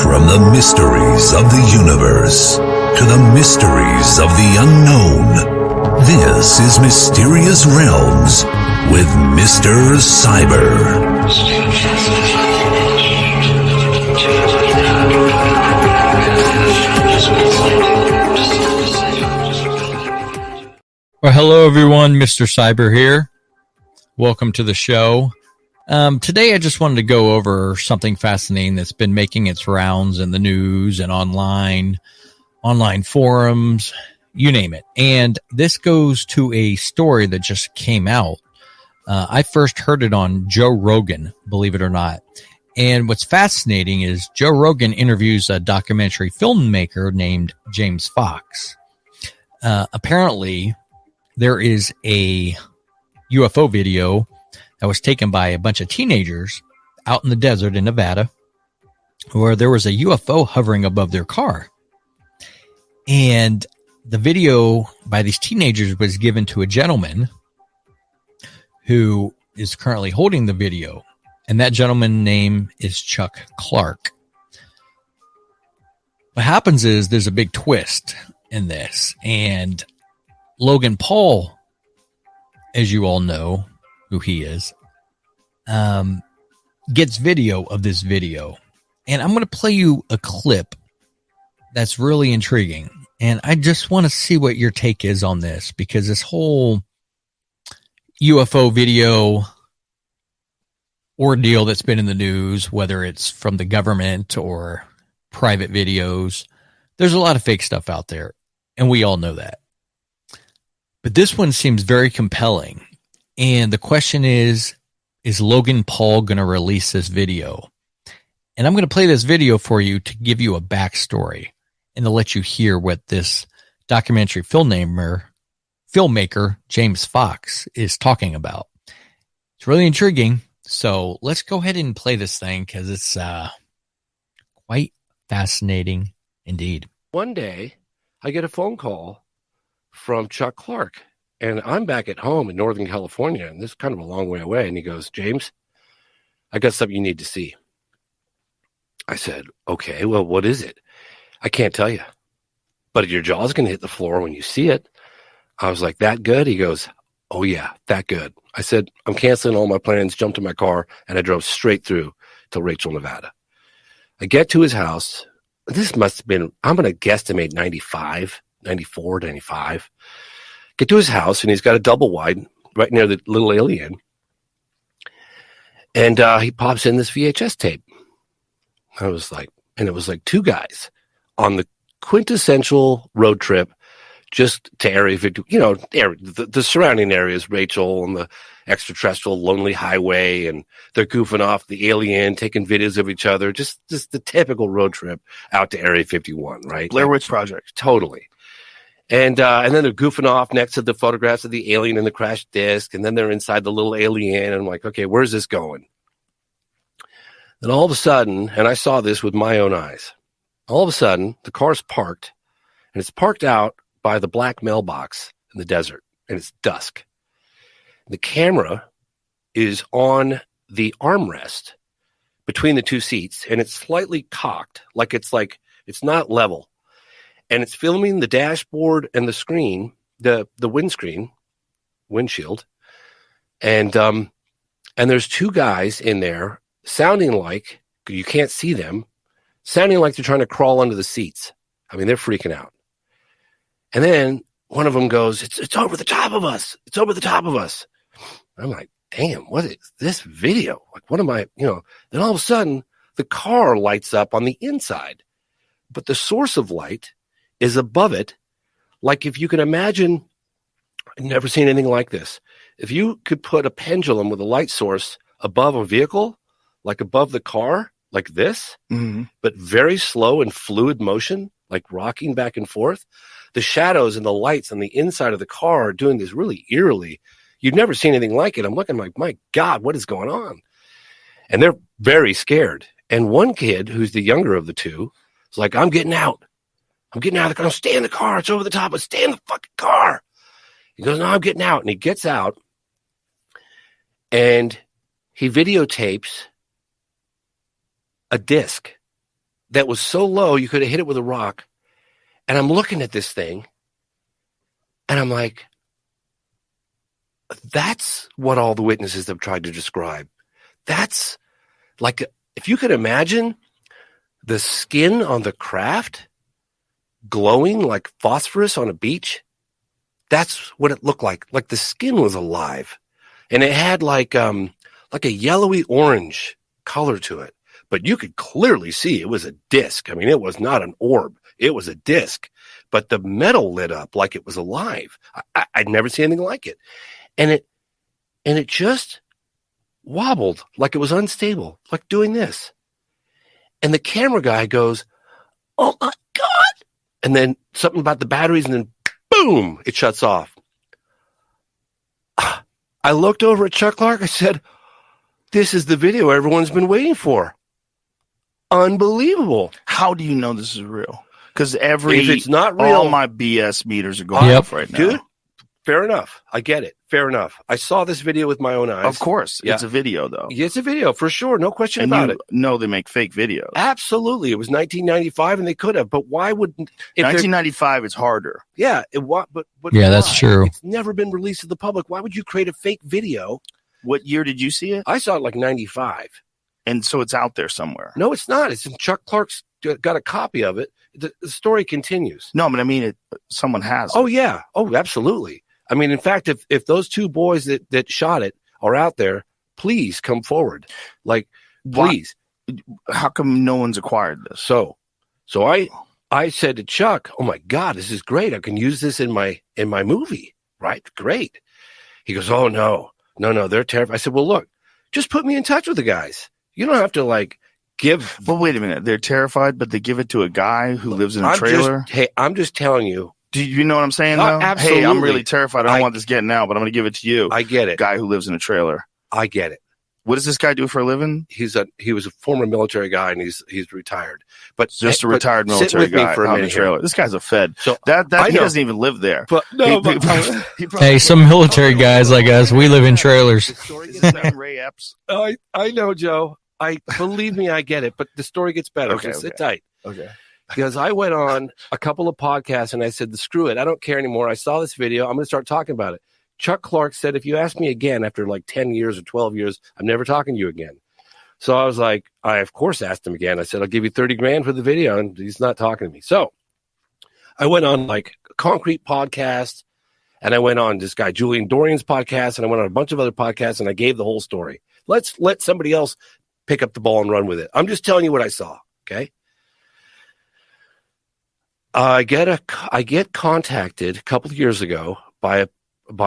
From the mysteries of the universe to the mysteries of the unknown, this is Mysterious Realms with Mr. Cyber. Well, hello everyone, Mr. Cyber here. Welcome to the show. Today I just wanted to go over something fascinating that's been making its rounds in the news and online forums, you name it. And this goes to a story that just came out. I first heard it on Joe Rogan, believe it or not. And what's fascinating is Joe Rogan interviews a documentary filmmaker named James Fox. Apparently, there is a UFO video that was taken by a bunch of teenagers out in the desert in Nevada, where there was a UFO hovering above their car. And the video by these teenagers was given to a gentleman who is currently holding the video. And that gentleman's name is Chuck Clark. What happens is there's a big twist in this. And Logan Paul, as you all know who he is, gets video of this video. And I'm going to play you a clip that's really intriguing. And I just want to see what your take is on this, because this whole UFO video ordeal that's been in the news, whether it's from the government or private videos, there's a lot of fake stuff out there. And we all know that. But this one seems very compelling. And the question is Logan Paul going to release this video? And I'm going to play this video for you to give you a backstory and to let you hear what this documentary filmmaker, James Fox, is talking about. It's really intriguing. So let's go ahead and play this thing, because it's quite fascinating indeed. One day, I get a phone call from Chuck Clark, and I'm back at home in Northern California, and this is kind of a long way away. And he goes, "James, I got something you need to see." I said, "Okay, well, what is it?" "I can't tell you, but your jaw's going to hit the floor when you see it." I was like, "That good?" He goes, "Oh yeah, that good." I said, "I'm canceling all my plans," jumped in my car, and I drove straight through to Rachel, Nevada. I get to his house. This must have been, I'm going to guesstimate 95, 94, 95. Get to his house, and he's got a double wide right near the little alien. And he pops in this VHS tape. I was like, and it was like two guys on the quintessential road trip just to Area 50, the surrounding areas, Rachel and the extraterrestrial lonely highway, and they're goofing off the alien, taking videos of each other, just the typical road trip out to Area 51, right? Blair Witch Project. Totally. And then they're goofing off next to the photographs of the alien and the crash disc, and then they're inside the little alien, and I'm like, okay, where's this going? Then all of a sudden, and I saw this with my own eyes, all of a sudden, the car's parked, and it's parked out by the black mailbox in the desert, and it's dusk. The camera is on the armrest between the two seats, and it's slightly cocked, like it's not level. And it's filming the dashboard and the screen, the windshield. And there's two guys in there sounding like, you can't see them, sounding like they're trying to crawl under the seats. I mean, they're freaking out. And then one of them goes, it's over the top of us. It's over the top of us. I'm like, damn, what is this video? Like, what am I, then all of a sudden the car lights up on the inside, but the source of light is above it. Like, if you can imagine, I've never seen anything like this. If you could put a pendulum with a light source above a vehicle, like above the car, like this, but very slow and fluid motion, like rocking back and forth, the shadows and the lights on the inside of the car are doing this really eerily. You've never seen anything like it. I'm looking like, my God, what is going on? And they're very scared. And one kid, who's the younger of the two, is like, I'm getting out. I'm getting out of the car. Stay in the car. It's over the top. But stay in the fucking car. He goes, no, I'm getting out. And he gets out, and he videotapes a disc that was so low you could have hit it with a rock. And I'm looking at this thing, and I'm like, that's what all the witnesses have tried to describe. That's like, if you could imagine the skin on the craft glowing like phosphorus on a beach, that's what it looked like. Like the skin was alive, and it had like a yellowy orange color to it, but you could clearly see it was a disc. I mean, it was not an orb. It was a disc, but the metal lit up like it was alive. I'd never seen anything like it. And it just wobbled like it was unstable, like doing this. And the camera guy goes, "Oh my God." And then something about the batteries, and then boom, it shuts off. I looked over at Chuck Clark. I said, "This is the video everyone's been waiting for." Unbelievable. How do you know this is real? Because If it's not real, all my BS meters are going off right now. dude, fair enough. I get it. Fair enough. I saw this video with my own eyes. Of course. Yeah. It's a video, though. It's a video for sure. No question And about you it. know they make fake videos. Absolutely. It was 1995 and they could have, but why wouldn't? 1995, it's harder. Yeah. But Yeah, that's why? true. It's never been released to the public. Why would you create a fake video? What year did you see it? I saw it like 95. And so it's out there somewhere. No, it's not. It's in Chuck Clark's got a copy of it. The story continues. No, but I mean, someone has it. Oh, yeah. Oh, absolutely. I mean, in fact, if those two boys that shot it are out there, please come forward. Like, please. How come no one's acquired this? So I said to Chuck, "Oh my God, this is great. I can use this in my movie." Right? Great. He goes, "Oh no, they're terrified." I said, "Well, look, just put me in touch with the guys. You don't have to like give." But wait a minute. They're terrified, but they give it to a guy who lives in a trailer? I'm just telling you. Do you know what I'm saying, though? Absolutely. Hey, I'm really terrified. I don't want this getting out, but I'm going to give it to you. I get it. Guy who lives in a trailer. I get it. What does this guy do for a living? He was a former military guy, and he's retired. But Just a retired military guy for a out in a minute trailer. here. This guy's a Fed. So that I he know. doesn't even live there. But no, Hey, some military guys like us, we live in trailers. Ray Epps. I know, Joe. Believe me, I get it. But the story gets better. Okay, so sit tight. Okay. Because I went on a couple of podcasts and I said, screw it. I don't care anymore. I saw this video. I'm going to start talking about it. Chuck Clark said, if you ask me again after like 10 years or 12 years, I'm never talking to you again. So I was like, I of course asked him again. I said, I'll give you 30 grand for the video. And he's not talking to me. So I went on like a Concrete podcast, and I went on this guy, Julian Dorian's podcast, and I went on a bunch of other podcasts, and I gave the whole story. Let's let somebody else pick up the ball and run with it. I'm just telling you what I saw. Okay. I get contacted a couple of years ago by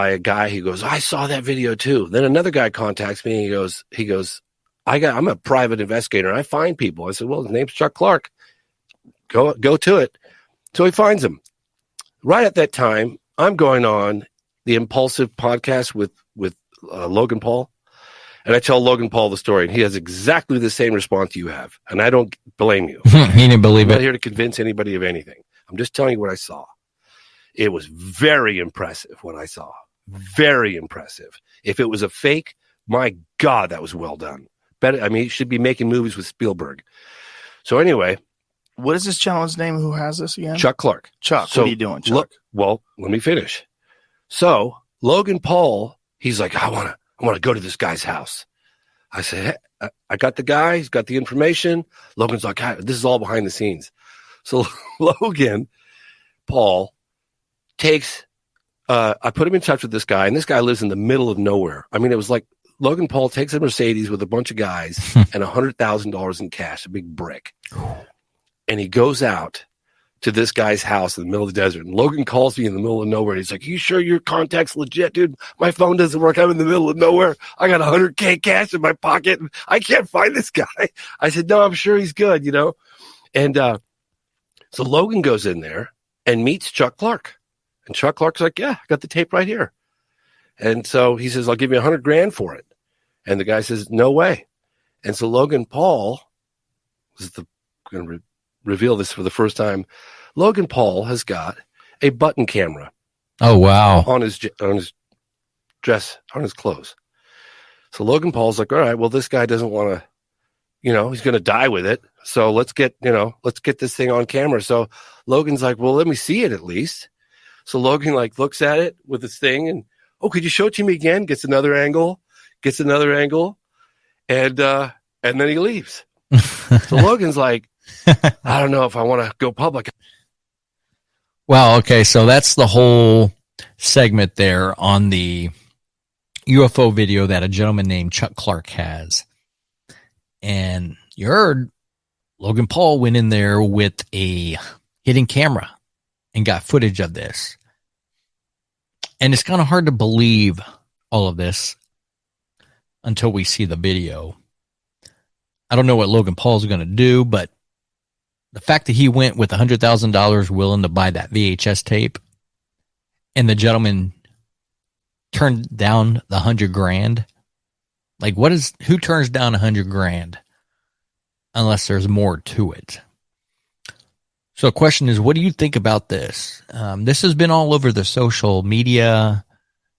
a guy who goes, "I saw that video too." Then another guy contacts me and he goes, I'm a private investigator. I find people. I said, "Well, his name's Chuck Clark. Go to it." So he finds him. Right at that time, I'm going on the Impulsive podcast with Logan Paul. And I tell Logan Paul the story, and he has exactly the same response you have. And I don't blame you. He didn't believe I'm not it. here to convince anybody of anything. I'm just telling you what I saw. It was very impressive what I saw. Very impressive. If it was a fake, my God, that was well done. Better. I mean, he should be making movies with Spielberg. So anyway. What is this gentleman's name who has this again? Chuck Clark. Chuck, so, what are you doing, Chuck? Well, let me finish. So Logan Paul, he's like, I want to go to this guy's house. I said, hey, I got the guy. He's got the information. Logan's like, this is all behind the scenes. So Logan Paul takes, I put him in touch with this guy, and this guy lives in the middle of nowhere. I mean, it was like Logan Paul takes a Mercedes with a bunch of guys and $100,000 in cash, a big brick. And he goes out to this guy's house in the middle of the desert. And Logan calls me in the middle of nowhere. He's like, "You sure your contact's legit, dude? My phone doesn't work. I'm in the middle of nowhere. I got $100K cash in my pocket, and I can't find this guy." I said, "No, I'm sure he's good, you know?" And so Logan goes in there and meets Chuck Clark. And Chuck Clark's like, "Yeah, I got the tape right here." And so he says, "I'll give you $100 grand for it." And the guy says, "No way." And so Logan Paul was going to reveal this for the first time. Logan Paul has got a button camera. Oh, wow. On his dress, on his clothes. So Logan Paul's like, all right, well, this guy doesn't want to he's going to die with it. So let's get this thing on camera. So Logan's like, well, let me see it at least. So Logan like looks at it with this thing and, oh, could you show it to me again? Gets another angle. And then he leaves. So Logan's like, I don't know if I want to go public. Wow. Okay. So that's the whole segment there on the UFO video that a gentleman named Chuck Clark has. And you heard Logan Paul went in there with a hidden camera and got footage of this. And it's kind of hard to believe all of this until we see the video. I don't know what Logan Paul's going to do, but the fact that he went with $100,000 willing to buy that VHS tape and the gentleman turned down the $100,000. Like, who turns down $100,000 unless there's more to it? So the question is, what do you think about this? This has been all over the social media,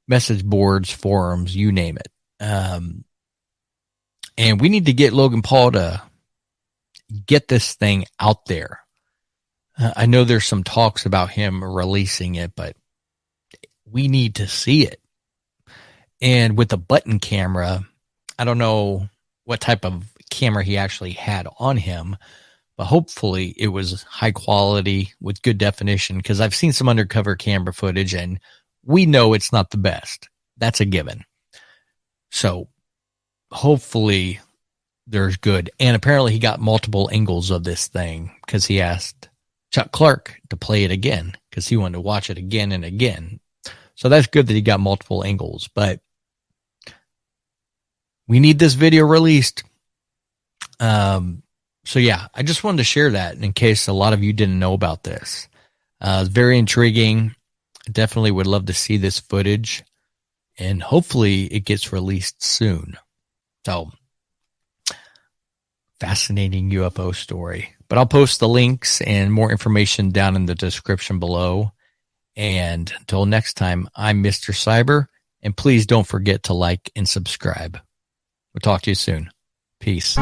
message boards, forums, you name it. And we need to get Logan Paul to get this thing out there. I know there's some talks about him releasing it, but we need to see it. And with the button camera, I don't know what type of camera he actually had on him, but hopefully it was high quality with good definition, because I've seen some undercover camera footage and we know it's not the best. That's a given. So hopefully there's good. And apparently he got multiple angles of this thing because he asked Chuck Clark to play it again because he wanted to watch it again and again. So that's good that he got multiple angles, but we need this video released. So yeah, I just wanted to share that in case a lot of you didn't know about this. It's very intriguing. I definitely would love to see this footage, and hopefully it gets released soon. So, fascinating UFO story. But I'll post the links and more information down in the description below. And until next time, I'm Mr. Cyber, and please don't forget to like and subscribe. We'll talk to you soon. Peace.